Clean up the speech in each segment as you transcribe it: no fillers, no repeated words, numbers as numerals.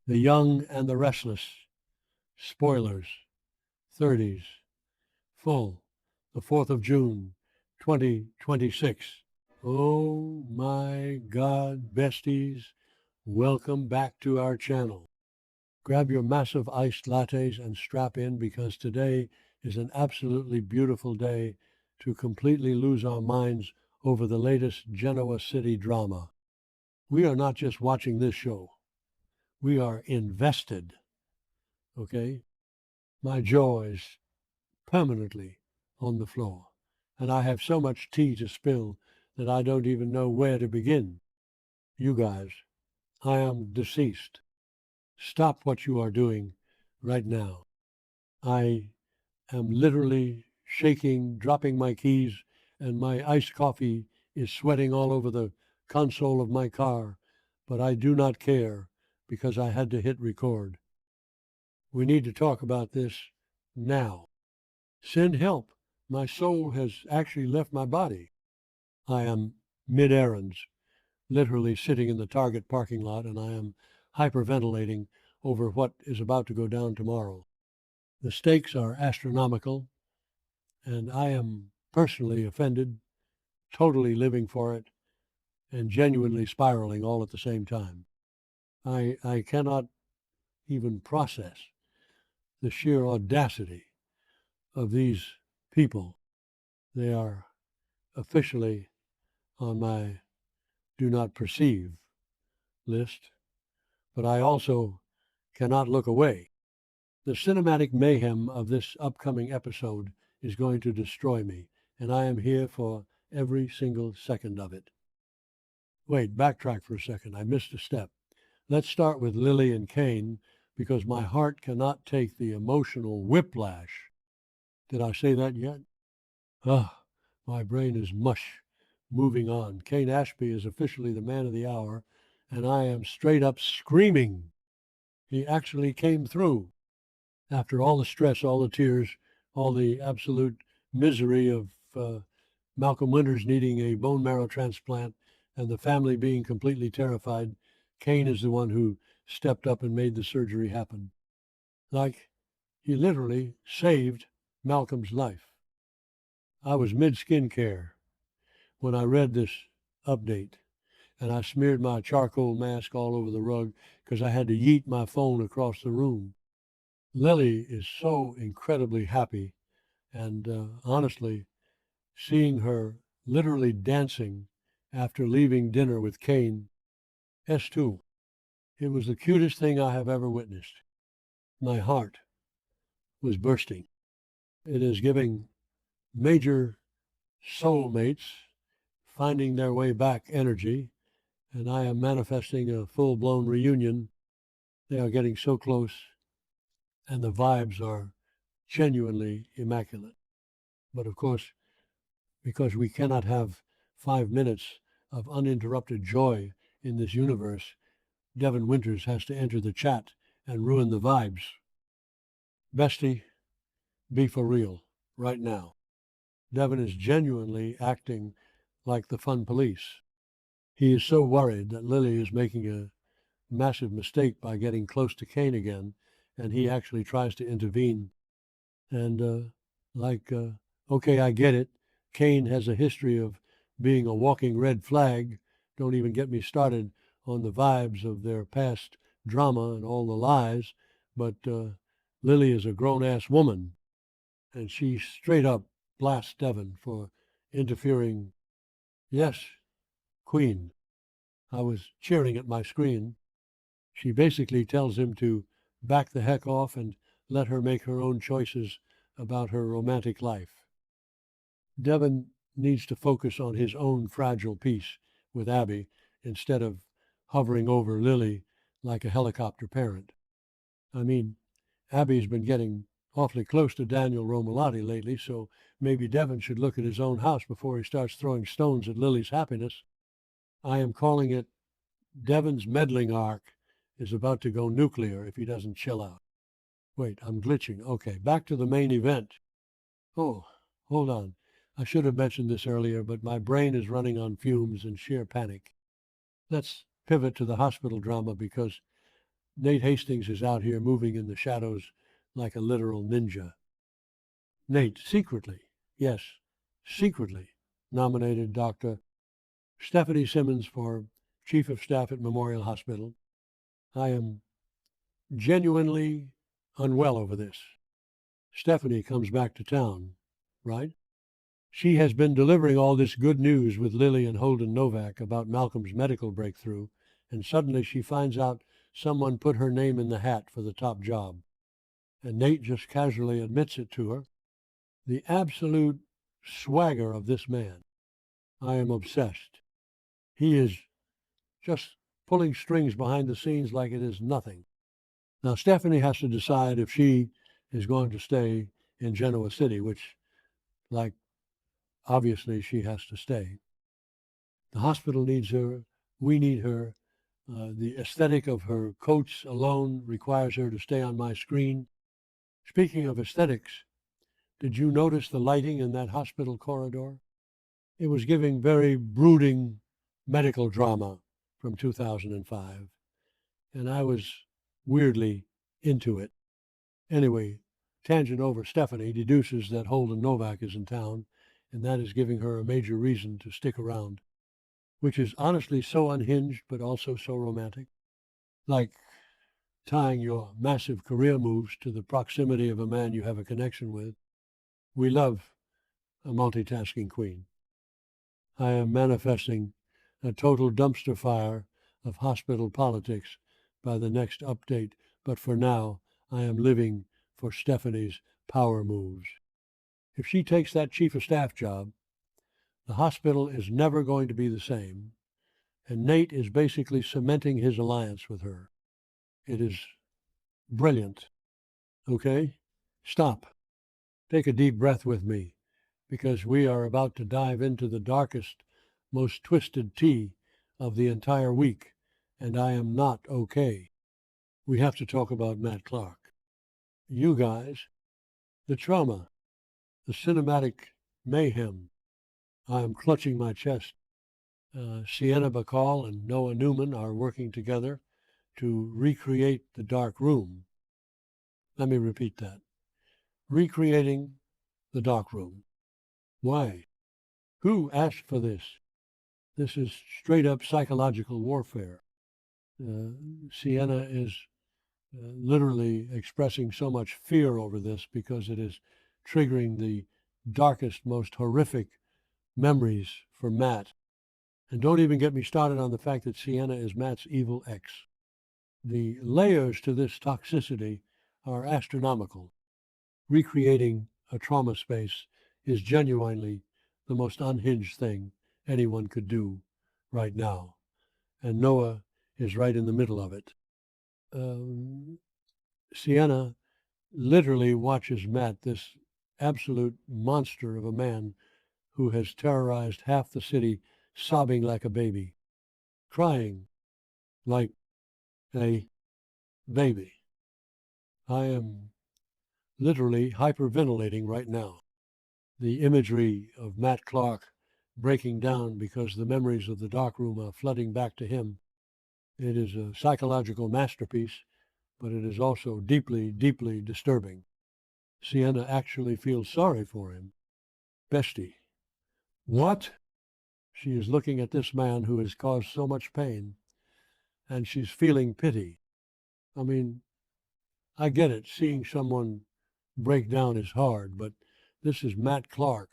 The Young and the Restless, spoilers, 30s, full, the 4th of June, 2026. Oh my God, besties, welcome back to our channel. Grab your massive iced lattes and strap in because today is an absolutely beautiful day to completely lose our minds over the latest Genoa City drama. We are not just watching this show. We are invested, okay? My jaw is permanently on the floor, and I have so much tea to spill that I don't even know where to begin. You guys, I am deceased. Stop what you are doing right now. I am literally shaking, dropping my keys, and my iced coffee is sweating all over the console of my car, but I do not care because I had to hit record. We need to talk about this now. Send help. My soul has actually left my body. I am mid-errands, literally sitting in the Target parking lot, and I am hyperventilating over what is about to go down tomorrow. The stakes are astronomical, and I am personally offended, totally living for it, and genuinely spiraling all at the same time. I cannot even process the sheer audacity of these people. They are officially on my do not perceive list, but I also cannot look away. The cinematic mayhem of this upcoming episode is going to destroy me, and I am here for every single second of it. Wait, backtrack for a second. I missed a step. Let's start with Lily and Kane because my heart cannot take the emotional whiplash. Did I say that yet? Ah, my brain is mush. Moving on. Kane Ashby is officially the man of the hour, and I am straight up screaming. He actually came through. After all the stress, all the tears, all the absolute misery of Malcolm Winters needing a bone marrow transplant and the family being completely terrified, Kane is the one who stepped up and made the surgery happen. Like, he literally saved Malcolm's life. I was mid-skincare when I read this update, and I smeared my charcoal mask all over the rug because I had to yeet my phone across the room. Lily is so incredibly happy, and honestly, seeing her literally dancing after leaving dinner with Kane, S2, it was the cutest thing I have ever witnessed. My heart was bursting. It is giving major soulmates finding their way back energy, and I am manifesting a full-blown reunion. They are getting so close, and the vibes are genuinely immaculate. But of course, because we cannot have 5 minutes of uninterrupted joy in this universe, Devin Winters has to enter the chat and ruin the vibes. Bestie, be for real right now. Devin is genuinely acting like the fun police. He is so worried that Lily is making a massive mistake by getting close to Kane again, and he actually tries to intervene. And okay, I get it. Kane has a history of being a walking red flag. Don't even get me started on the vibes of their past drama and all the lies. But Lily is a grown-ass woman, and she straight up blasts Devin for interfering. Yes, Queen. I was cheering at my screen. She basically tells him to back the heck off and let her make her own choices about her romantic life. Devin needs to focus on his own fragile peace with Abby instead of hovering over Lily like a helicopter parent. I mean, Abby's been getting awfully close to Daniel Romalotti lately, so maybe Devin should look at his own house before he starts throwing stones at Lily's happiness. I am calling it Devin's meddling arc is about to go nuclear if he doesn't chill out. Wait, I'm glitching. Okay, back to the main event. Oh, hold on. I should have mentioned this earlier, but my brain is running on fumes in sheer panic. Let's pivot to the hospital drama because Nate Hastings is out here moving in the shadows like a literal ninja. Nate secretly, yes, secretly nominated Dr. Stephanie Simmons for Chief of Staff at Memorial Hospital. I am genuinely unwell over this. Stephanie comes back to town, right? She has been delivering all this good news with Lily and Holden Novak about Malcolm's medical breakthrough, and suddenly she finds out someone put her name in the hat for the top job. And Nate just casually admits it to her. The absolute swagger of this man. I am obsessed. He is just pulling strings behind the scenes like it is nothing. Now, Stephanie has to decide if she is going to stay in Genoa City, which, like, obviously she has to stay. The hospital needs her. We need her. The aesthetic of her coats alone requires her to stay on my screen. Speaking of aesthetics, did you notice the lighting in that hospital corridor? It was giving very brooding medical drama from 2005, and I was weirdly into it. Anyway, tangent over, Stephanie deduces that Holden Novak is in town, and that is giving her a major reason to stick around, which is honestly so unhinged but also so romantic. Like tying your massive career moves to the proximity of a man you have a connection with. We love a multitasking queen. I am manifesting a total dumpster fire of hospital politics by the next update, but for now, I am living for Stephanie's power moves. If she takes that chief of staff job, the hospital is never going to be the same, and Nate is basically cementing his alliance with her. It is brilliant. Okay? Stop. Take a deep breath with me, because we are about to dive into the darkest, most twisted tea of the entire week, and I am not okay. We have to talk about Matt Clark. You guys, the trauma, the cinematic mayhem. I am clutching my chest. Sienna Bacall and Noah Newman are working together to recreate the dark room. Let me repeat that. Recreating the dark room. Why? Who asked for this? This is straight up psychological warfare. Sienna is literally expressing so much fear over this because it is triggering the darkest, most horrific memories for Matt. And don't even get me started on the fact that Sienna is Matt's evil ex. The layers to this toxicity are astronomical. Recreating a trauma space is genuinely the most unhinged thing anyone could do right now. And Noah is right in the middle of it. Sienna literally watches Matt, this absolute monster of a man who has terrorized half the city, sobbing like a baby, crying like a baby. I am literally hyperventilating right now. The imagery of Matt Clark breaking down because the memories of the darkroom are flooding back to him. It is a psychological masterpiece, but it is also deeply, deeply disturbing. Sienna actually feels sorry for him. Bestie. What? She is looking at this man who has caused so much pain, and she's feeling pity. I mean, I get it. Seeing someone break down is hard, but this is Matt Clark.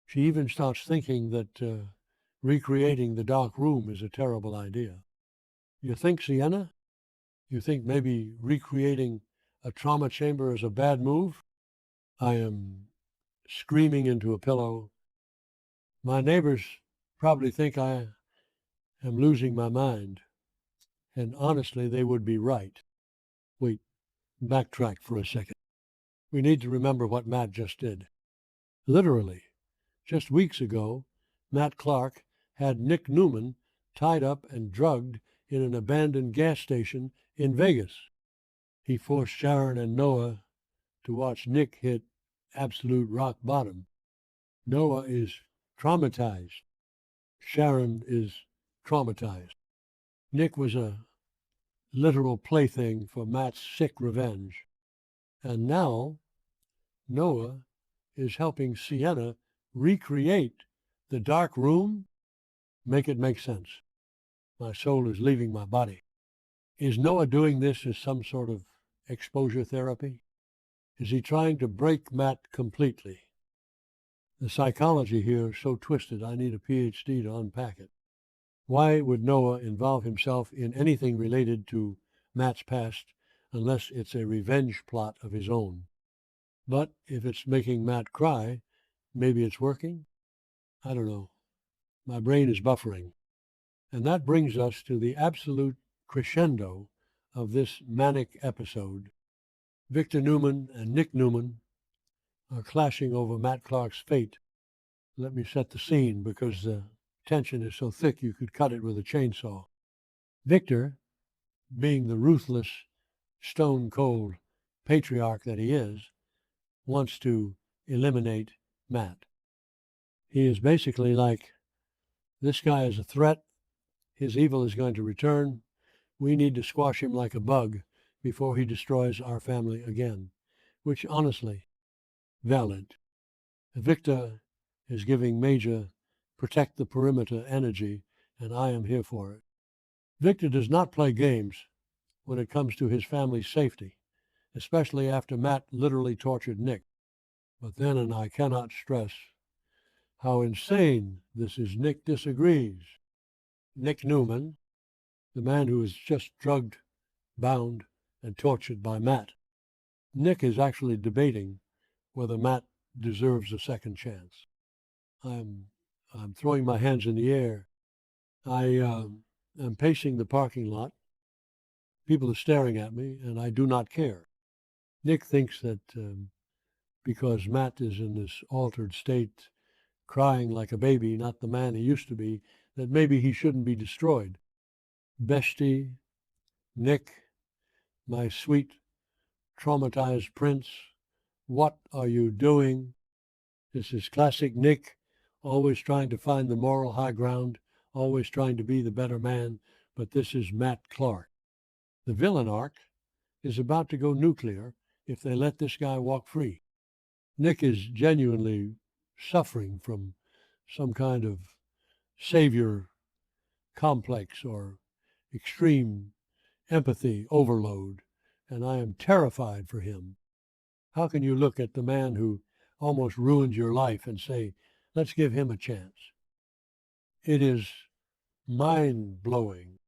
She even starts thinking that recreating the dark room is a terrible idea. You think, Sienna? You think maybe recreating a trauma chamber is a bad move? I am screaming into a pillow. My neighbors probably think I am losing my mind, and honestly, they would be right. Wait, backtrack for a second. We need to remember what Matt just did. Literally, just weeks ago, Matt Clark had Nick Newman tied up and drugged in an abandoned gas station in Vegas. He forced Sharon and Noah to watch Nick hit absolute rock bottom. Noah is traumatized. Sharon is traumatized. Nick was a literal plaything for Matt's sick revenge. And now Noah is helping Sienna recreate the dark room. Make it make sense. My soul is leaving my body. Is Noah doing this as some sort of exposure therapy? Is he trying to break Matt completely? The psychology here is so twisted, I need a PhD to unpack it. Why would Noah involve himself in anything related to Matt's past unless it's a revenge plot of his own? But if it's making Matt cry, maybe it's working? I don't know. My brain is buffering. And that brings us to the absolute crescendo of this manic episode. Victor Newman and Nick Newman are clashing over Matt Clark's fate. Let me set the scene because the tension is so thick you could cut it with a chainsaw. Victor, being the ruthless, stone-cold patriarch that he is, wants to eliminate Matt. He is basically like, this guy is a threat. His evil is going to return. We need to squash him like a bug before he destroys our family again, which honestly, valid. Victor is giving major protect the perimeter energy, and I am here for it. Victor does not play games when it comes to his family's safety, especially after Matt literally tortured Nick. But then, and I cannot stress how insane this is, Nick disagrees. Nick Newman, the man who was just drugged, bound, and tortured by Matt. Nick is actually debating whether Matt deserves a second chance. I'm throwing my hands in the air. I am pacing the parking lot. People are staring at me, and I do not care. Nick thinks that because Matt is in this altered state, crying like a baby, not the man he used to be, that maybe he shouldn't be destroyed. Bestie, Nick, my sweet, traumatized prince, what are you doing? This is classic Nick, always trying to find the moral high ground, always trying to be the better man, but this is Matt Clark. The villain arc is about to go nuclear if they let this guy walk free. Nick is genuinely suffering from some kind of savior complex or extreme empathy overload, and I am terrified for him. How can you look at the man who almost ruined your life and say, let's give him a chance? It is mind-blowing.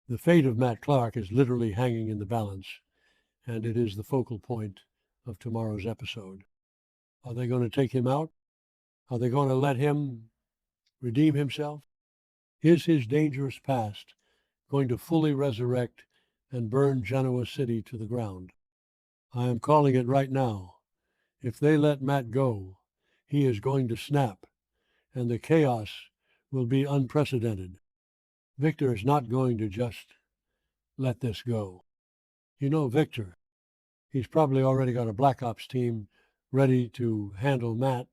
The fate of Matt Clark is literally hanging in the balance, and it is the focal point of tomorrow's episode. Are they going to take him out? Are they going to let him redeem himself? Is his dangerous past going to fully resurrect and burn Genoa City to the ground? I am calling it right now. If they let Matt go, he is going to snap, and the chaos will be unprecedented. Victor is not going to just let this go. You know Victor. He's probably already got a Black Ops team ready to handle Matt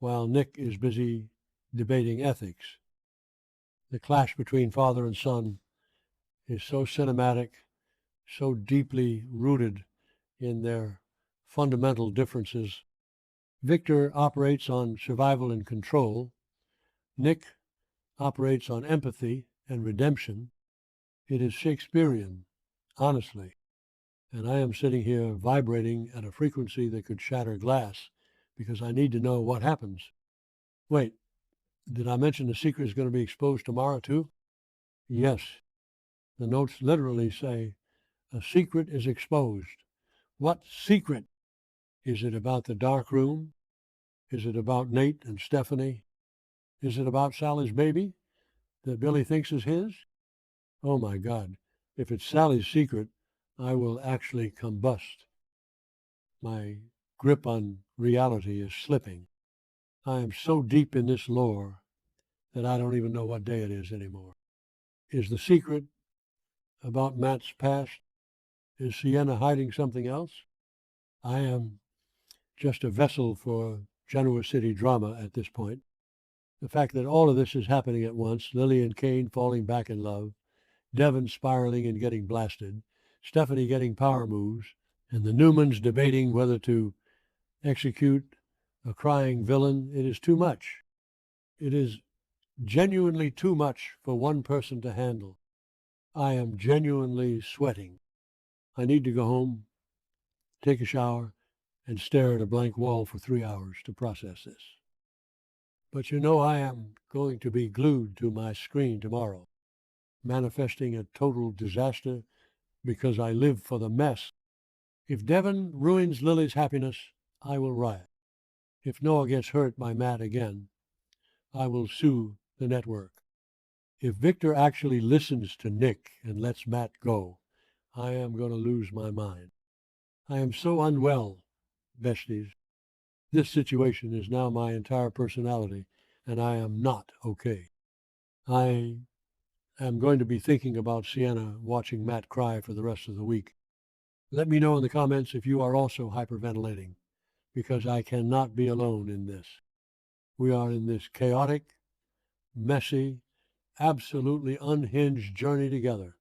while Nick is busy debating ethics. The clash between father and son is so cinematic, so deeply rooted in their fundamental differences. Victor operates on survival and control. Nick operates on empathy and redemption. It is Shakespearean, honestly. And I am sitting here vibrating at a frequency that could shatter glass because I need to know what happens. Wait, did I mention the secret is going to be exposed tomorrow too? Yes. The notes literally say, a secret is exposed. What secret? Is it about the dark room? Is it about Nate and Stephanie? Is it about Sally's baby that Billy thinks is his? Oh my God, if it's Sally's secret, I will actually combust. My grip on reality is slipping. I am so deep in this lore that I don't even know what day it is anymore. Is the secret about Matt's past? Is Sienna hiding something else? I am just a vessel for Genoa City drama at this point. The fact that all of this is happening at once, Lily and Kane falling back in love, Devon spiraling and getting blasted, Stephanie getting power moves, and the Newmans debating whether to execute a crying villain. It is too much. It is genuinely too much for one person to handle. I am genuinely sweating. I need to go home, take a shower, and stare at a blank wall for 3 hours to process this. But you know I am going to be glued to my screen tomorrow, manifesting a total disaster because I live for the mess. If Devon ruins Lily's happiness, I will riot. If Noah gets hurt by Matt again, I will sue the network. If Victor actually listens to Nick and lets Matt go, I am going to lose my mind. I am so unwell, besties. This situation is now my entire personality, and I am not okay. I am going to be thinking about Sienna watching Matt cry for the rest of the week. Let me know in the comments if you are also hyperventilating, because I cannot be alone in this. We are in this chaotic, messy, absolutely unhinged journey together.